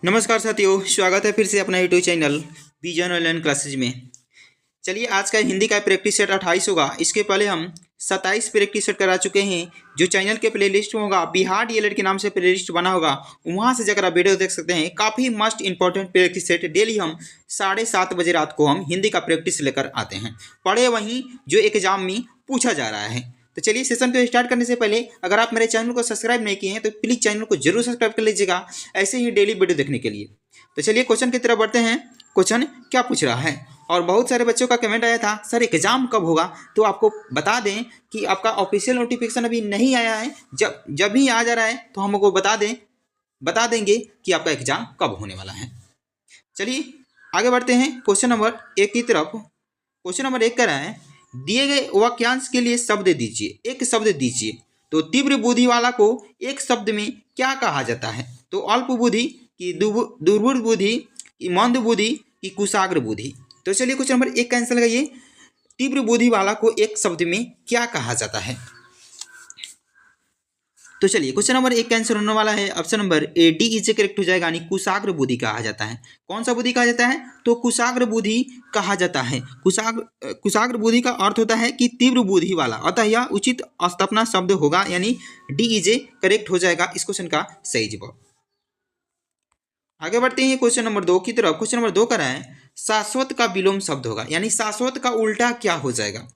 नमस्कार साथियों, स्वागत है फिर से अपना YouTube channel vision online classes में। चलिए, आज का हिंदी का प्रैक्टिस सेट 28 होगा। इसके पहले हम 27 प्रैक्टिस सेट करा चुके हैं। जो चैनल के प्लेलिस्ट में होगा, बिहार डीएलएड के नाम से प्लेलिस्ट बना होगा, वहाँ से जाकर आप वीडियो देख सकते हैं। काफ़ी must important practice set daily हम 7:30 बजे रात को हम हिंदी का प्रैक्टिस लेकर आते हैं। पढ़े वहीं जो एग्जाम में पूछा जा रहा है। तो चलिए, सेशन को स्टार्ट करने से पहले अगर आप मेरे चैनल को सब्सक्राइब नहीं किए हैं तो प्लीज़ चैनल को जरूर सब्सक्राइब कर लीजिएगा, ऐसे ही डेली वीडियो देखने के लिए। तो चलिए, क्वेश्चन की तरफ बढ़ते हैं। क्वेश्चन क्या पूछ रहा है, और बहुत सारे बच्चों का कमेंट आया था, सर एग्ज़ाम कब होगा। तो आपको बता दें कि आपका ऑफिशियल नोटिफिकेशन अभी नहीं आया है। जब भी आ जा रहा है तो हमको बता देंगे कि आपका एग्ज़ाम कब होने वाला है। चलिए आगे बढ़ते हैं क्वेश्चन नंबर 1 की तरफ। क्वेश्चन नंबर 1 कह रहा है, दिए गए वाक्यांश के लिए शब्द दीजिए, एक शब्द दीजिए। तो तीव्र बुद्धि वाला को एक शब्द में क्या कहा जाता है। तो अल्प बुद्धि की, दुर्बुद्ध बुद्धि की, मंद बुद्धि की, कुशाग्र बुद्धि। तो चलिए, क्वेश्चन नंबर 1 का आंसर लगाइए। तीव्र बुद्धि वाला को एक शब्द में क्या कहा जाता है। तो चलिए, क्वेश्चन नंबर 1 का आंसर होने वाला है option number A, D is correct हो जाएगा, यानी कुशाग्र बुद्धि कहा जाता है। कौन सा बुद्धि कहा जाता है, तो कुशाग्र बुद्धि कहा जाता है। कुशाग्र बुद्धि का अर्थ होता है कि तीव्र बुद्धि वाला, अतः यह उचित स्थापना शब्द होगा, यानी डी इज करेक्ट हो जाएगा इस क्वेश्चन का सही जवाब। आगे बढ़ते हैं क्वेश्चन नंबर 2 की तरफ। क्वेश्चन नंबर 2 का है, शाश्वत का विलोम शब्द होगा, यानी शाश्वत का उल्टा क्या हो जाएगा।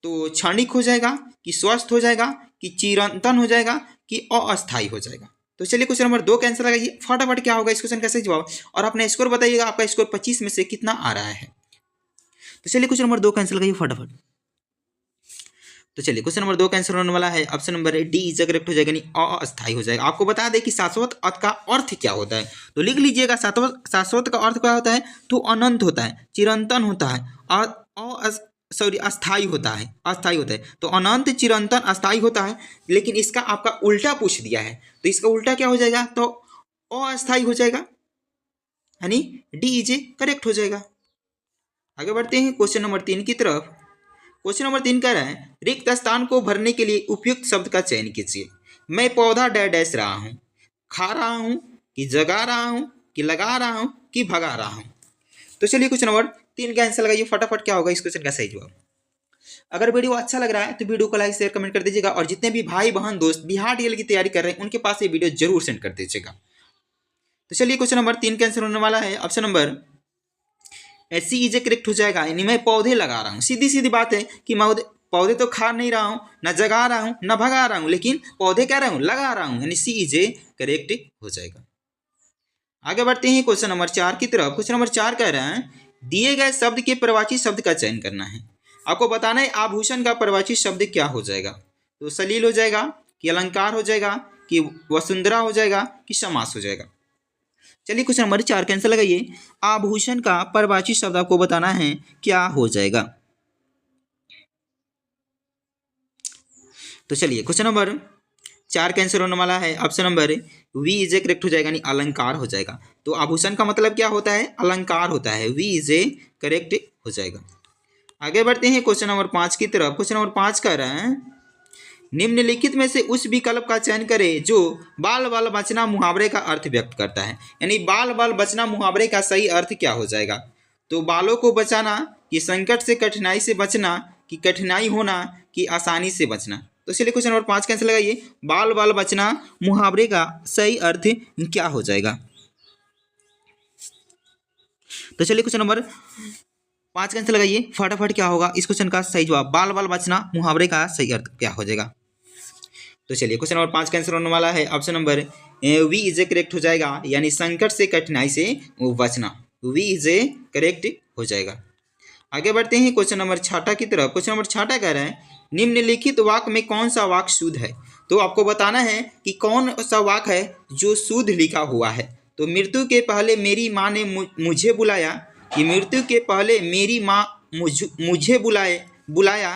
तो क्षणिक हो जाएगा, कि स्वस्थ हो जाएगा, कि चिरंतन हो जाएगा, कि अस्थायी हो जाएगा। तो चलिए, क्वेश्चन नंबर 2 का आंसर लगाइए। फटाफट क्या होगा इस क्वेश्चन का सही जवाब, और अपना स्कोर बताइएगा, आपका स्कोर 25 में से कितना आ रहा है। तो चलिए, क्वेश्चन नंबर 2 का आंसर लगाइए फटाफट। तो चलिए, क्वेश्चन नंबर 2 का आंसर होने वाला है option number D is correct हो जाएगा, यानी अस्थायी हो जाएगा। आपको बता दें कि शाश्वत अर्थ का अर्थ क्या होता है, तो लिख लीजिएगा। शाश्वत का अर्थ क्या होता है, तो अनंत होता है, चिरंतन होता है, अस्थाई होता है, अस्थाई होता है। तो अनंत, चिरंतन, अस्थाई होता है। लेकिन इसका आपका उल्टा पूछ दिया है, तो इसका उल्टा क्या हो जाएगा, तो अस्थाई हो जाएगा, यानी डी इज करेक्ट हो जाएगा। आगे बढ़ते हैं क्वेश्चन नंबर 3 की तरफ। क्वेश्चन नंबर 3 कह रहा है, रिक्त स्थान को भरने के लिए उपयुक्त शब्द का चयन कीजिए। मैं पौधा डैश रहा हूँ, खा रहा हूँ, कि जगा रहा हूँ, कि लगा रहा हूँ, कि भगा रहा हूँ। तो चलिए, क्वेश्चन नंबर 3 का आंसर लगाइए फटाफट। क्या होगा इस क्वेश्चन का सही जवाब। अगर वीडियो अच्छा लग रहा है तो वीडियो को लाइक शेयर कमेंट कर दीजिएगा, और जितने भी भाई बहन दोस्त बिहार डीएल की तैयारी कर रहे हैं उनके पास ये वीडियो जरूर सेंड कर दीजिएगा। तो चलिए, क्वेश्चन नंबर 3 का आंसर होने वाला है option number C is correct हो जाएगा, यानी मैं पौधे लगा रहा हूँ। सीधी सीधी बात है कि मैं पौधे तो खा नहीं रहा हूँ, न जगा रहा हूँ, न भगा रहा हूँ, लेकिन पौधे कह रहा हूँ, लगा रहा हूँ, यानी सी इज करेक्ट हो जाएगा। आगे बढ़ते हैं क्वेश्चन नंबर 4 की तरफ। क्वेश्चन नंबर 4 कह रहा है, दिए गए शब्द के प्रवाची शब्द का चयन करना है। आपको बताना है आभूषण का प्रवाची शब्द क्या हो जाएगा। तो सलील हो जाएगा, कि अलंकार हो जाएगा, कि वसुंधरा हो जाएगा, कि समास हो जाएगा। चलिए, क्वेश्चन नंबर 4 का आंसर लगाइए। आभूषण का परिभाषित शब्द आपको बताना है क्या हो जाएगा। तो चलिए, क्वेश्चन नंबर 4 का आंसर होने वाला है option number B is a correct हो जाएगा, यानी अलंकार हो जाएगा। तो आभूषण का मतलब क्या होता है, अलंकार होता है। वी इज ए करेक्ट हो जाएगा। आगे बढ़ते हैं क्वेश्चन नंबर 5 की तरफ। क्वेश्चन नंबर 5 कह रहे हैं, निम्नलिखित में से उस विकल्प का चयन करें जो बाल बाल बचना मुहावरे का अर्थ व्यक्त करता है। यानी बाल बाल बचना मुहावरे का सही अर्थ क्या हो जाएगा। तो बालों को बचाना, कि संकट से कठिनाई से बचना, कि कठिनाई होना, कि आसानी से बचना। तो चलिए, क्वेश्चन नंबर 5 कैंसिल लगाइए। बाल बाल बचना मुहावरे का सही अर्थ क्या हो जाएगा। तो चलिए, क्वेश्चन नंबर 5 कैंसिल लगाइए फटाफट। क्या होगा इस क्वेश्चन का सही जवाब। बाल बाल बचना मुहावरे का सही अर्थ क्या हो जाएगा। तो चलिए, क्वेश्चन नंबर 5 का आंसर होने वाला है option number B is a correct हो जाएगा, यानी संकट से कठिनाई से बचना। वी इज ए करेक्ट हो जाएगा। आगे बढ़ते हैं क्वेश्चन नंबर 6 की तरफ। क्वेश्चन नंबर 6 कह रहे हैं, निम्नलिखित वाक्य में कौन सा वाक्य शुद्ध है। तो आपको बताना है कि कौन सा वाक्य है जो शुद्ध लिखा हुआ है। तो मृत्यु के पहले मेरी माँ ने मुझे बुलाया, कि मृत्यु के पहले मेरी माँ मुझे बुलाया,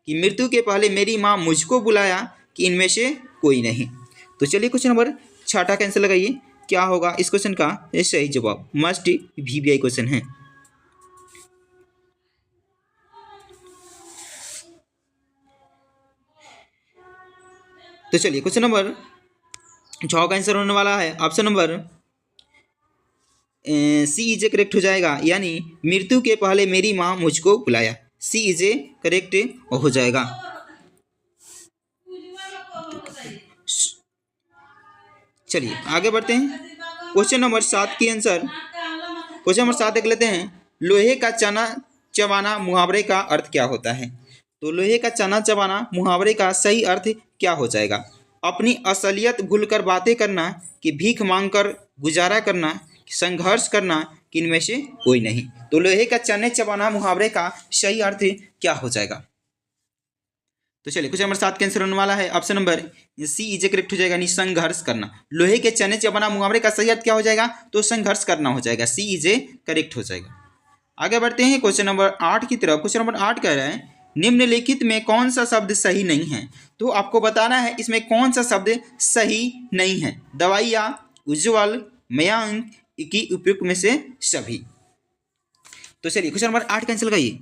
कि मृत्यु के पहले मेरी माँ मुझको बुलाया, कि इनमें से कोई नहीं। तो चलिए, क्वेश्चन नंबर 6 का आंसर लगाइए। क्या होगा इस क्वेश्चन का सही जवाब। मस्ट वीवीआई क्वेश्चन है। तो चलिए, क्वेश्चन नंबर 6 का आंसर होने वाला है option number C is a correct हो जाएगा, यानी मृत्यु के पहले मेरी माँ मुझको बुलाया। सी इज ए करेक्ट हो जाएगा। चलिए आगे बढ़ते हैं। क्वेश्चन नंबर 7 की आंसर, क्वेश्चन नंबर 7 देख लेते हैं। लोहे का चना चबाना मुहावरे का अर्थ क्या होता है? तो लोहे का चना चबाना मुहावरे का सही अर्थ क्या हो जाएगा? अपनी असलियत भूलकर बातें करना, कि भीख मांगकर गुजारा करना, संघर्ष करना, कि इनमें से कोई नहीं। तो लोहे का चने चबाना मुहावरे का सही अर्थ क्या हो जाएगा? तो चलिए क्वेश्चन नंबर 7 का आंसर होने वाला है option number C is correct हो जाएगा, यानी संघर्ष करना। लोहे के चने चबाना मुहावरे का सही अर्थ क्या हो जाएगा? तो संघर्ष करना हो जाएगा। सी इज करेक्ट हो जाएगा। आगे बढ़ते हैं क्वेश्चन नंबर 8 की तरफ। क्वेश्चन नंबर 8 कह रहे हैं निम्नलिखित में कौन सा शब्द सही नहीं है? तो आपको बताना है इसमें कौन सा शब्द सही नहीं है। दवाइया, उज्ज्वल, मयंक, की उपयुक्त में से सभी। तो चलिए क्वेश्चन नंबर 8 कैंसिल करिए,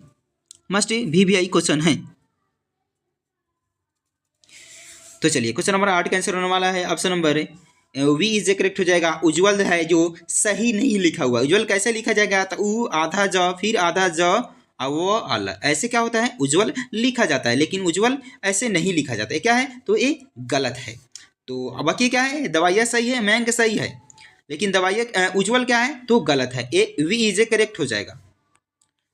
मस्ट VVI क्वेश्चन है। तो चलिए क्वेश्चन नंबर 8 का आंसर होने वाला है option number B is correct हो जाएगा। उज्ज्वल है जो सही नहीं लिखा हुआ। उज्ज्वल कैसे लिखा जाएगा? तो उ आधा ज फिर आधा ज वो अल, ऐसे क्या होता है? उज्ज्वल लिखा जाता है, लेकिन उज्ज्वल ऐसे नहीं लिखा जाता है। क्या है? तो ये गलत है। तो अब बाकी क्या है? दवाइया सही है, मयंक सही है, लेकिन दवाइया उज्ज्वल क्या है? तो गलत है। ए वी इज करेक्ट हो जाएगा।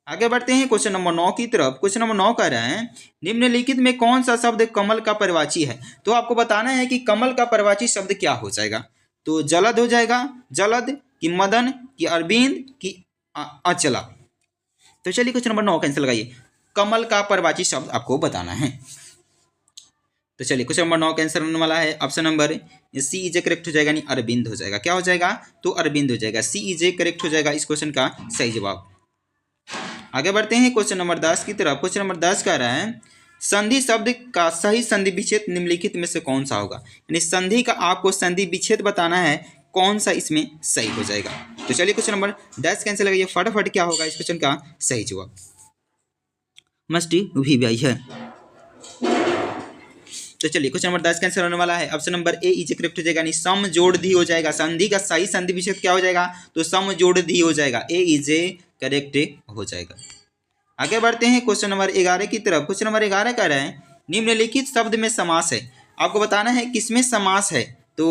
आगे बढ़ते हैं क्वेश्चन नंबर 9 की तरफ। क्वेश्चन नंबर 9 कह रहे हैं निम्नलिखित में कौन सा शब्द कमल का परिवाची है? तो आपको बताना है कि कमल का परिवाची शब्द क्या हो जाएगा। तो जलद हो जाएगा, जलद, कि मदन, कि अरविंद, कि अचला। तो चलिए क्वेश्चन नंबर 9 कैंसिल लगाइए। कमल का परिवाची शब्द आपको बताना है। तो चलिए क्वेश्चन नंबर 9 कैंसर होने वाला है option number C is correct हो जाएगा, यानी अरविंद हो जाएगा। क्या हो जाएगा? तो अरविंद हो जाएगा। सी इज करेक्ट हो जाएगा इस क्वेश्चन का सही जवाब। आगे बढ़ते हैं क्वेश्चन नंबर 10 की तरफ। क्वेश्चन नंबर 10 कह रहा है संधि शब्द का सही संधि विच्छेद निम्नलिखित में से कौन सा होगा? यानी संधि का आपको संधि विच्छेद बताना है, कौन सा इसमें सही हो जाएगा। तो चलिए क्वेश्चन नंबर 10 कैंसिल लगाइए, फटाफट क्या होगा इस क्वेश्चन का सही जवाब? मस्ट VVI है। तो चलिए क्वेश्चन नंबर 10 कैंसिल होने वाला है option number A is correct हो जाएगा, यानी सम जोड़ धी हो जाएगा। संधि का सही संधि विच्छेद क्या हो जाएगा? तो सम जोड़ धी हो जाएगा। ए इज करेक्ट हो जाएगा। आगे बढ़ते हैं क्वेश्चन नंबर 11 की तरफ। क्वेश्चन नंबर 11 कह रहे हैं निम्नलिखित शब्द में समास है। आपको बताना है किसमें समास है। तो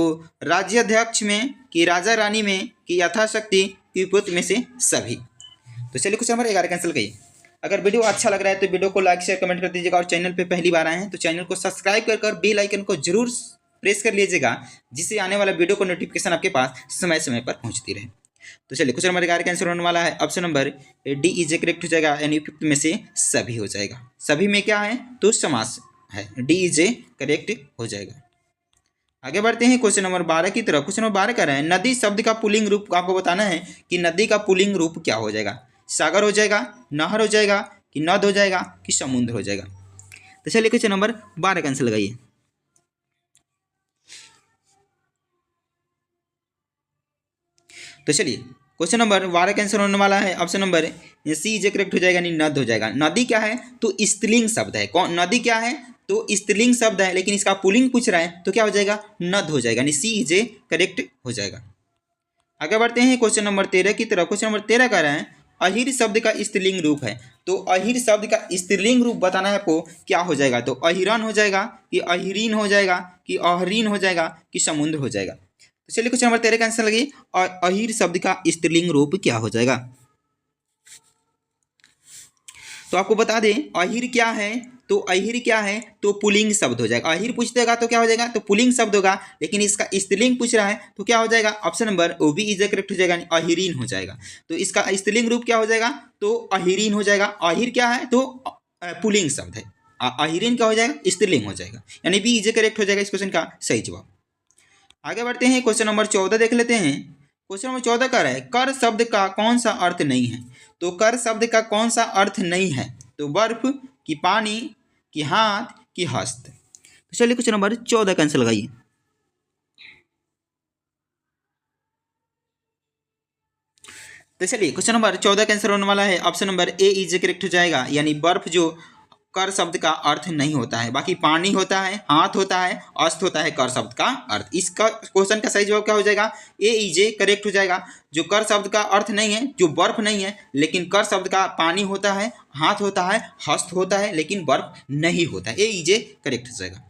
राज्याध्यक्ष में, कि राजा रानी में, कि यथाशक्ति, कि उपयुक्त में से सभी। तो चलिए क्वेश्चन नंबर 11 कैंसिल करिए। अगर वीडियो अच्छा लग रहा है तो वीडियो को लाइक शेयर कमेंट कर दीजिएगा, और चैनल पे पहली बार आए हैं तो चैनल को सब्सक्राइब कर बेल आइकन को जरूर प्रेस कर लीजिएगा, जिससे आने वाला वीडियो को नोटिफिकेशन आपके पास समय समय पर पहुंचती रहे। तो चलिए क्वेश्चन नंबर 11 का आंसर होने वाला है option number D is correct हो जाएगा, यानी उपयुक्त में से सभी हो जाएगा। सभी में क्या है? तो समास है। डी इज करेक्ट हो जाएगा। आगे बढ़ते हैं क्वेश्चन नंबर 12 की तरफ। क्वेश्चन नंबर 12 कह रहे हैं नदी शब्द का पुल्लिंग रूप आपको बताना है कि नदी का पुल्लिंग रूप क्या हो जाएगा। सागर हो जाएगा, नहर हो जाएगा, कि नद हो जाएगा, कि समुद्र हो जाएगा। तो चलिए क्वेश्चन नंबर 12 का आंसर लगाइए। तो चलिए क्वेश्चन नंबर 12 का आंसर होने वाला है option number C is correct हो जाएगा, यानी नद हो जाएगा। नदी क्या है? तो स्त्रीलिंग शब्द है। कौन नदी क्या है? तो स्त्रीलिंग शब्द है, लेकिन इसका पुल्लिंग पूछ रहा है तो क्या हो जाएगा? नद हो जाएगा, यानी सी इज करेक्ट हो जाएगा। आगे बढ़ते हैं क्वेश्चन नंबर 13 की तरफ। क्वेश्चन नंबर 13 कह रहे हैं अहिर शब्द का स्त्रीलिंग रूप है। तो अहिर शब्द का स्त्रीलिंग रूप बताना है आपको, क्या हो जाएगा? तो अहिरन हो जाएगा, कि अहिरीन हो जाएगा, कि अहरीन हो जाएगा, कि समुद्र हो जाएगा। तो चलिए क्वेश्चन नंबर 13 का आंसर लगी, और अहिर शब्द का स्त्रीलिंग रूप क्या हो जाएगा? तो आपको बता दें अहिर क्या है। तो अहिर क्या है? तो पुल्लिंग शब्द हो जाएगा। अहिर पूछ देगा तो क्या हो जाएगा? तो पुल्लिंग शब्द होगा, लेकिन इसका स्त्रीलिंग पूछ रहा है तो क्या हो जाएगा? Option number O B is correct हो जाएगा, अहिरीन हो जाएगा। तो इसका स्त्रीलिंग रूप क्या हो जाएगा? तो अहिरीन हो जाएगा। अहिर क्या है? तो पुल्लिंग शब्द है। अहिरीन क्या हो जाएगा? स्त्रीलिंग हो जाएगा, यानी बी इज करेक्ट हो जाएगा इस क्वेश्चन का सही जवाब। आगे बढ़ते हैं क्वेश्चन नंबर 14 देख लेते हैं। क्वेश्चन नंबर 14 कह रहा है कर शब्द का कौन सा अर्थ नहीं है। तो कर शब्द का कौन सा अर्थ नहीं है? तो बर्फ, कि पानी, कि हाथ, कि हस्त। तो चलिए क्वेश्चन नंबर 14 का आंसर लगाइए। तो चलिए क्वेश्चन नंबर 14 का आंसर होने वाला है option number A is correct हो जाएगा, यानी बर्फ जो कर शब्द का अर्थ नहीं होता है। बाकी पानी होता है, हाथ होता है, अस्त होता है कर शब्द का अर्थ। इसका क्वेश्चन का सही जवाब क्या हो जाएगा? ए इज ए करेक्ट हो जाएगा। जो कर शब्द का अर्थ नहीं है, जो बर्फ नहीं है, लेकिन कर शब्द का पानी होता है, हाथ होता है, हस्त होता है, लेकिन बर्फ नहीं होता है। ए इज ए करेक्ट हो जाएगा।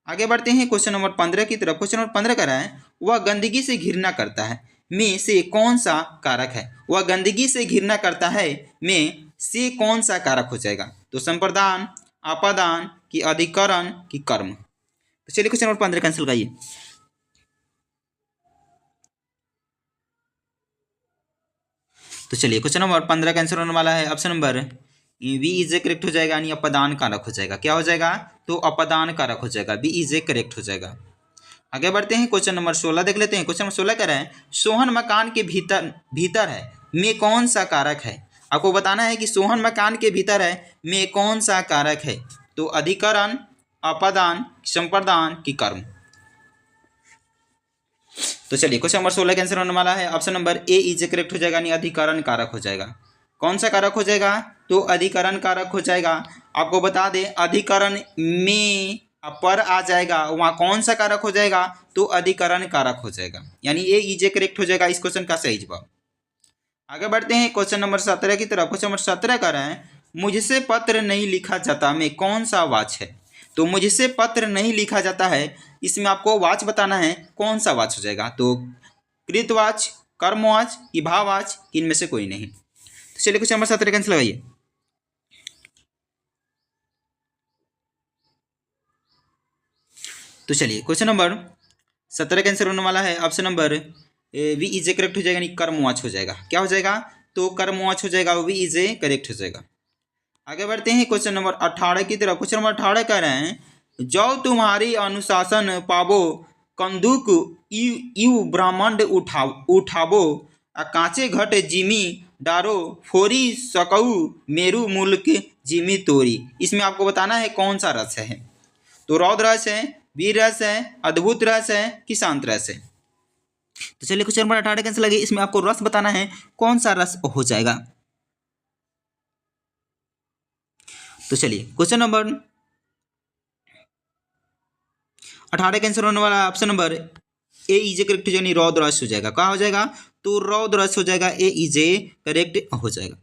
आगे बढ़ते हैं क्वेश्चन नंबर 15 की तरफ। क्वेश्चन नंबर 15 कह रहा है वह गंदगी से घृणा करता है में से कौन सा कारक है? वह गंदगी से घृणा करता है में से कौन सा कारक हो जाएगा? तो संप्रदान, अपादान की अधिकरण की कर्म। तो चलिए क्वेश्चन नंबर 15 कैंसिल करिए। तो चलिए क्वेश्चन नंबर 15 कैंसिल होने वाला है। Option number B is a correct हो जाएगा, यानी अपदान कारक हो जाएगा। क्या हो जाएगा? तो अपदान कारक हो जाएगा, बी इज ए करेक्ट हो जाएगा। आगे बढ़ते हैं क्वेश्चन नंबर 16 देख लेते हैं। क्वेश्चन नंबर 16 कह रहे हैं सोहन मकान के भीतर है में कौन सा कारक है? आपको बताना है कि सोहन मकान के भीतर है में कौन सा कारक है? तो अधिकरण, अपादान, संप्रदान की कर्म। तो चलिए क्वेश्चन नंबर 16 का आंसर होने वाला है। Option number A is correct हो जाएगा, यानी अधिकरण कारक हो जाएगा। कौन सा कारक हो जाएगा? तो अधिकरण कारक हो जाएगा। आपको बता दें अधिकरण में पर आ जाएगा, वहाँ कौन सा कारक हो जाएगा? तो अधिकरण कारक हो जाएगा, यानी ए इज करेक्ट हो जाएगा इस क्वेश्चन का सही जवाब। आगे बढ़ते हैं क्वेश्चन नंबर 17 की तरफ। क्वेश्चन नंबर 17 कर रहे हैं मुझसे पत्र नहीं लिखा जाता में कौन सा वाच है? तो मुझसे पत्र नहीं लिखा जाता है, इसमें आपको वाच बताना है, कौन सा वाच हो जाएगा? तो कृतवाच, कर्मवाच कि भाववाच कि इनमें से कोई नहीं। तो चलिए क्वेश्चन नंबर 17 कैंसिल लगाइए। तो चलिए क्वेश्चन नंबर 17 का आंसर होने वाला है। Option number B is a correct हो जाएगा, यानी कर्मवाच हो जाएगा। क्या हो जाएगा? तो कर्मवाच हो जाएगा, वी इज ए करेक्ट हो जाएगा। आगे बढ़ते हैं क्वेश्चन नंबर 18 की तरफ। क्वेश्चन नंबर 18 कह रहे हैं जो तुम्हारी अनुशासन पाबो कंदुक यू ब्रह्मांड उठाबो कांचे घट जिमी डारो फोरी सकऊ मेरू मुल्क जिमी तोरी। इसमें आपको बताना है कौन सा रस है? तो रौद्र रस है, वीर रस है, अद्भुत रस है कि शांत रस है? तो चलिए क्वेश्चन नंबर 18 कैसे लगे, इसमें आपको रस बताना है, कौन सा रस हो जाएगा? तो चलिए क्वेश्चन नंबर 18 का आंसर होने वाला option number A is a correct, यानी रौद्र रस हो जाएगा। क्या हो जाएगा? तो रौद्र रस हो जाएगा, ए इज ए करेक्ट हो जाएगा।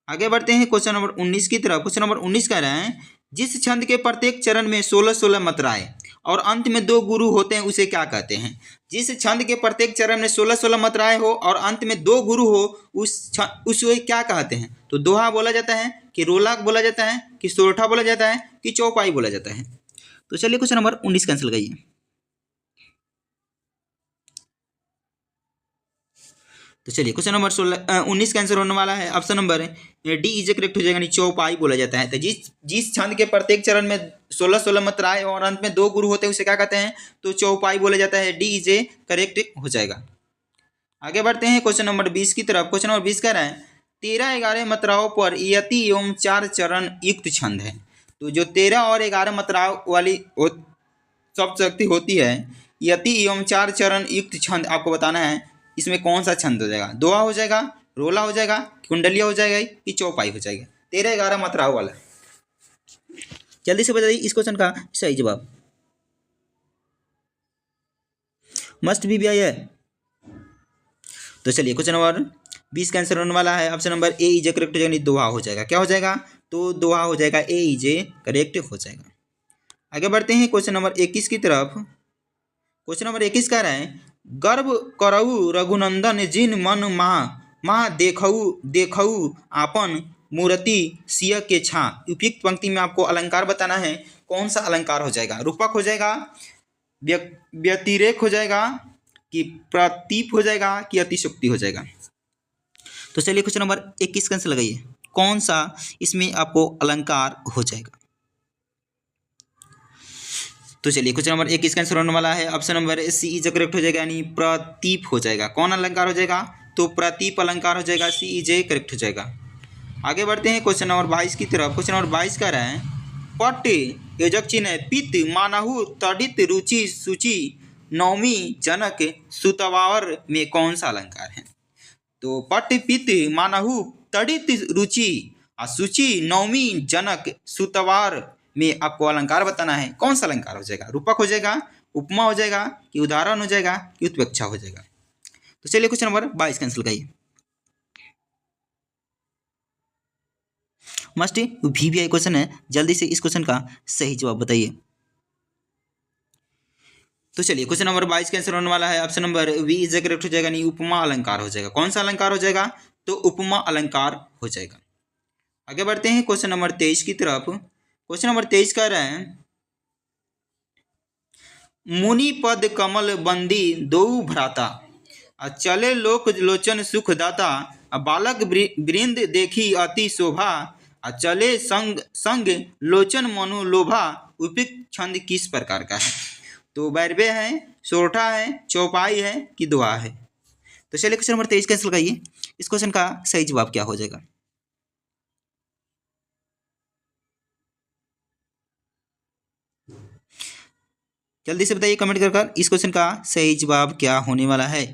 आगे बढ़ते हैं क्वेश्चन नंबर 19 की तरफ। क्वेश्चन नंबर 19 कह रहे हैं जिस छंद के प्रत्येक चरण में 16-16 मात्राएं और अंत में 2 गुरु होते हैं उसे क्या कहते हैं? जिस छंद के प्रत्येक चरण में 16-16 मात्राएं हो और अंत में 2 गुरु हो उसे क्या कहते हैं? तो दोहा बोला जाता है कि रोलाक बोला जाता है कि सोरठा बोला जाता है कि चौपाई बोला जाता है? तो चलिए क्वेश्चन नंबर 19 कैंसिल करिए। तो चलिए क्वेश्चन नंबर 19 का आंसर होने वाला है। Option number D is correct हो जाएगा, यानी चौपाई बोला जाता है। तो जिस छंद के प्रत्येक चरण में 16-16 मात्राएं और अंत में 2 गुरु होते हैं उसे क्या कहते हैं? तो चौपाई बोला जाता है, डी इज करेक्ट हो जाएगा। आगे बढ़ते हैं क्वेश्चन नंबर 20 की तरफ। क्वेश्चन नंबर 20 कह रहे हैं 13-11 मात्राओं पर यति एवं 4 चरण युक्त छंद है। तो जो 13 और 11 मात्राओं वाली शब्द शक्ति होती है, यति एवं 4 चरण युक्त छंद आपको बताना है, इसमें कौन सा छंद हो जाएगा? दोहा हो जाएगा, रोला हो जाएगा, कुंडलिया हो जाएगा कि चौपाई हो जाएगा? 13-11 मात्राओं वाला। जल्दी से बताइए इस क्वेश्चन का सही जवाब। मस्ट भी आई है। तो चलिए क्वेश्चन नंबर 20 का आंसर होने वाला है। Option number A is correct हो जाएगा, दोहा हो जाएगा। क्या हो जाएगा? तो दोहा हो जाएगा, ए इज करेक्ट हो जाएगा। आगे बढ़ते हैं क्वेश्चन नंबर 21 की तरफ। क्वेश्चन नंबर 21 कह रहे हैं गर्व करऊ रघुनंदन जिन मन माँ देखऊ आपन मूर्ति सिय के छा। उपयुक्त पंक्ति में आपको अलंकार बताना है, कौन सा अलंकार हो जाएगा? रूपक हो जाएगा, व्यतिरेक हो जाएगा कि प्रतीप हो जाएगा कि अतिशोक्ति हो जाएगा? तो चलिए क्वेश्चन नंबर 21 कैंसिल लगाइए, कौन सा इसमें आपको अलंकार हो जाएगा? तो चलिए क्वेश्चन नंबर 21 का आंसर होने वाला है। Option number C is correct हो जाएगा, यानी प्रतीप हो जाएगा। कौन अलंकार हो जाएगा? तो प्रतीप अलंकार हो जाएगा, सी इज करेक्ट हो जाएगा। आगे बढ़ते हैं क्वेश्चन नंबर 22 की तरफ। क्वेश्चन नंबर 22 कह रहे हैं पट योजक चिन्ह पित मानहु तड़ित रुचि सूचि नौमी जनक सुतवावर में कौन सा अलंकार है? तो पट पित मानहु तड़ित रुचि सूची नवमी जनक सुतवार में आपको अलंकार बताना है। कौन सा अलंकार हो जाएगा? रूपक हो जाएगा, उपमा हो जाएगा, कि उदाहरण हो जाएगा, कि उत्प्रेक्षा हो जाएगा? तो चलिए क्वेश्चन नंबर 22 का आंसर लगाइए। मस्ट VBI क्वेश्चन है, जल्दी से इस क्वेश्चन का सही जवाब बताइए। तो चलिए क्वेश्चन नंबर 22 का आंसर होने वाला है option number B is correct हो जाएगा, नहीं उपमा अलंकार हो जाएगा। कौन सा अलंकार हो जाएगा? तो उपमा अलंकार हो जाएगा। आगे बढ़ते हैं क्वेश्चन नंबर 23 की तरफ। क्वेश्चन नंबर 23 कह रहे हैं मुनि पद कमल बंदी दो भ्राता, चले लोक लोचन सुख दाता, बालक वृंद देखी अति शोभा, चले संग संग लोचन मनु लोभा, उपयुक्त छंद किस प्रकार का है? तो बैरवे है, सोरठा है, चौपाई है, कि दुआ है? तो चलिए क्वेश्चन नंबर 23 कैंसिल लगाइए। इस क्वेश्चन का सही जवाब क्या हो जाएगा? जल्दी से बताइए कमेंट कर इस क्वेश्चन का सही जवाब क्या होने वाला है।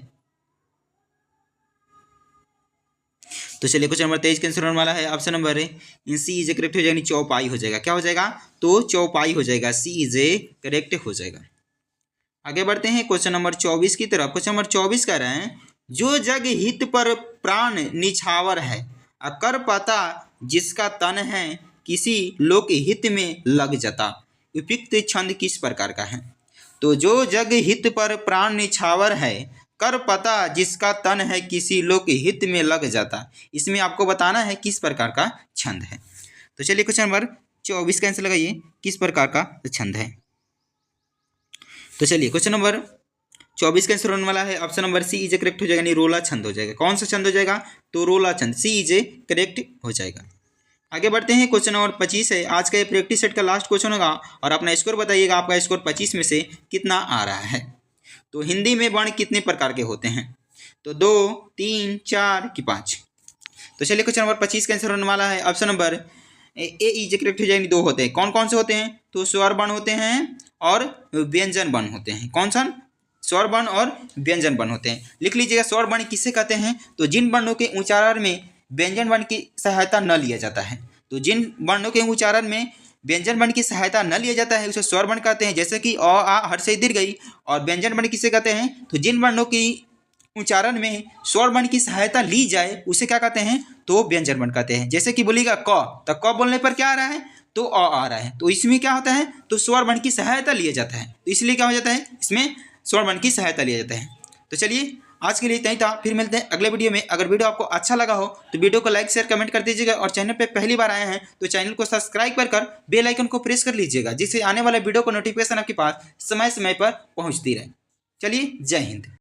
तो चलिए क्वेश्चन नंबर 23 कैंसिल होने वाला है option number C is correct हो जाएगा, चौपाई हो जाएगा। क्या हो जाएगा? तो चौपाई हो जाएगा, सी इज करेक्ट हो जाएगा। आगे बढ़ते हैं क्वेश्चन नंबर 24 की तरफ। क्वेश्चन नंबर 24 कह रहे हैं जो जग हित पर प्राण निछावर है, कर पाता जिसका तन है, किसी लोक हित में लग जाता, उपयुक्त छंद किस प्रकार का है? तो जो जग हित पर प्राण निछावर है, कर पता जिसका तन है, किसी लोक हित में लग जाता, इसमें आपको बताना है किस प्रकार का छंद है। तो चलिए क्वेश्चन नंबर 24 का आंसर लगाइए, किस प्रकार का छंद है। तो चलिए क्वेश्चन नंबर 24 का आंसर होने वाला है option number C is correct हो जाएगा, नहीं रोला छंद हो जाएगा। कौन सा छंद हो जाएगा? तो रोला छंद, सी इज करेक्ट हो जाएगा। आगे बढ़ते हैं क्वेश्चन नंबर 25 है, आज का ये प्रैक्टिस सेट का लास्ट क्वेश्चन होगा और अपना स्कोर बताइएगा, आपका स्कोर 25 में से कितना आ रहा है। तो हिंदी में वर्ण कितने प्रकार के होते हैं? तो 2, 3, 4 कि 5? तो चलिए क्वेश्चन नंबर 25 का आंसर होने वाला है option number A is correct हो जाएगी, 2 होते हैं। कौन कौन से होते हैं? तो स्वर वर्ण होते हैं और व्यंजन वर्ण होते हैं। कौन सा? स्वर वर्ण और व्यंजन वर्ण होते हैं। लिख लीजिएगा स्वर वर्ण किसे कहते हैं? तो जिन वर्णों के उच्चारण में व्यंजन वर्ण की सहायता न लिया जाता है, तो जिन वर्णों के उच्चारण में व्यंजन वर्ण की सहायता न लिया जाता है उसे स्वर वर्ण कहते हैं। जैसे कि अ आ हर्ष दीर्घ गई। और व्यंजन वर्ण किसे कहते हैं? तो जिन वर्णों की उच्चारण में स्वर वर्ण की सहायता ली जाए उसे क्या कहते हैं? तो व्यंजन वर्ण कहते हैं। जैसे कि बोलिएगा क, तो क बोलने पर क्या आ रहा है? तो अ आ रहा है। तो इसमें क्या होता है? तो स्वर वर्ण की सहायता लिया जाता है, तो इसलिए क्या हो जाता है? इसमें स्वर वर्ण की सहायता लिया जाता है। तो चलिए आज के लिए इतना ही था, फिर मिलते हैं अगले वीडियो में। अगर वीडियो आपको अच्छा लगा हो तो वीडियो को लाइक शेयर कमेंट कर दीजिएगा, और चैनल पे पहली बार आए हैं तो चैनल को सब्सक्राइब कर बेल आइकन को प्रेस कर लीजिएगा, जिससे आने वाले वीडियो को नोटिफिकेशन आपके पास समय समय पर पहुंचती रहे। चलिए जय हिंद।